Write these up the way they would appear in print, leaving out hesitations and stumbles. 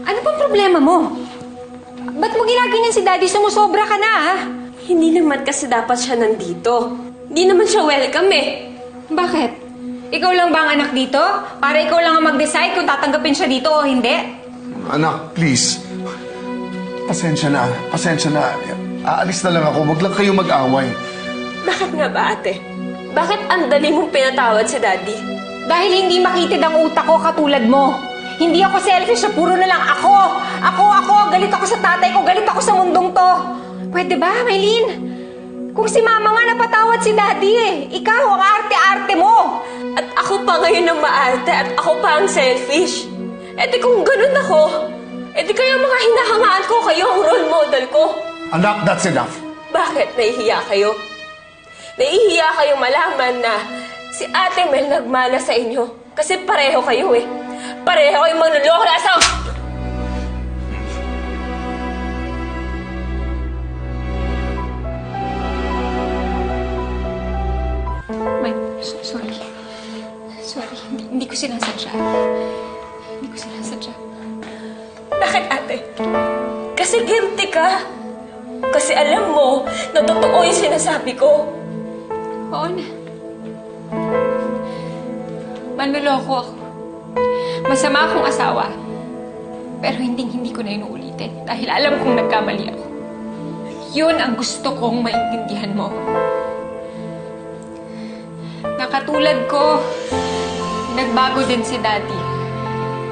Ano pang problema mo? Ba't mo ginaganyan si Daddy? Sumusobra ka na, ha? Hindi naman kasi dapat siya nandito. Hindi naman siya welcome eh. Bakit? Ikaw lang ba ang anak dito? Para ikaw lang ang mag-decide kung tatanggapin siya dito o hindi? Anak, please. Pasensya na. Pasensya na. Aalis na lang ako. Huwag lang kayo mag-away. Bakit nga ba, ate? Bakit ang dali mong pinatawad si Daddy? Dahil hindi makitid ang utak ko katulad mo. Hindi ako selfish, puro na lang ako. Ako. Galit ako sa tatay ko, galit ako sa mundong to. Pwede ba, Maylene? Kung si Mama nga napatawad si Daddy eh. Ikaw ang arte-arte mo. At ako pa ngayon ang maarte at ako pa ang selfish. E di kung ganun ako, e di kaya mga hinahangaan ko kayo ang role model ko. Anak, that's enough. Bakit nahihiya kayo? Nahihiya kayong malaman na si Ate Mel nagmana sa inyo. Kasi pareho kayo eh. Pareho kayong manloloko na asawa. Sorry. Sorry, hindi ko sinasadya. Hindi ko sinasadya. Bakit, ate? Kasi guilty ka. Kasi alam mo na totoo yung sinasabi ko. Oo na. Manloloko ako. Masama akong asawa. Pero hindi ko na inuulitin. Dahil alam kong nagkamali ako. Yun ang gusto kong maintindihan mo. Nakatulad ko, nagbago din si Daddy.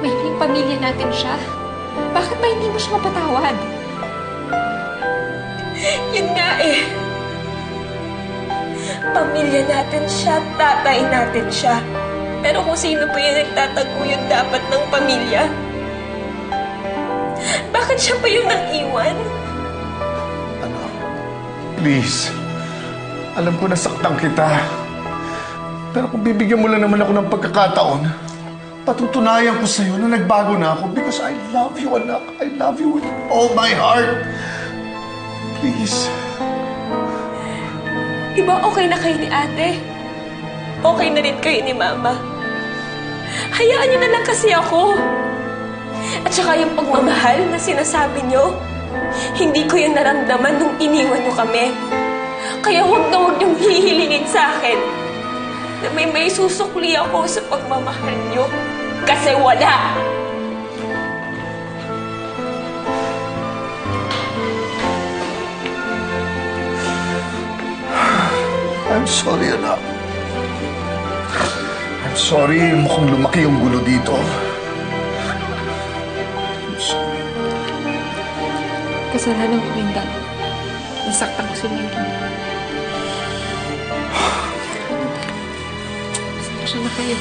Mahiling pamilya natin siya. Bakit ba hindi mo siya mapatawad? Yun nga eh. Pamilya natin siya, tatay natin siya. Pero kung sino pa yung nagtataguyod dapat ng pamilya? Bakit siya pa yung nang-iwan? Anak, please. Alam ko nasaktan kita. Pero kung bibigyan mo lang naman ako ng pagkakataon, patutunayan ko sa'yo na nagbago na ako because I love you, anak. I love you with all my heart. Please. Diba okay na kayo ni ate? Okay na rin kayo ni mama? Hayaan niyo na lang kasi ako. At saka yung pagmamahal na sinasabi niyo, hindi ko yung naramdaman nung iniwan niyo kami. Kaya huwag niyong hihilingin sa akin na may susukli ako sa pagmamahal niyo. Kasi wala! I'm sorry, anak. I'm sorry. Mukhang lumaki yung gulo dito. I'm sorry. Kasalanan ko rin, Dad. Nasaktan ko si Maylene. Pasensya na kayo.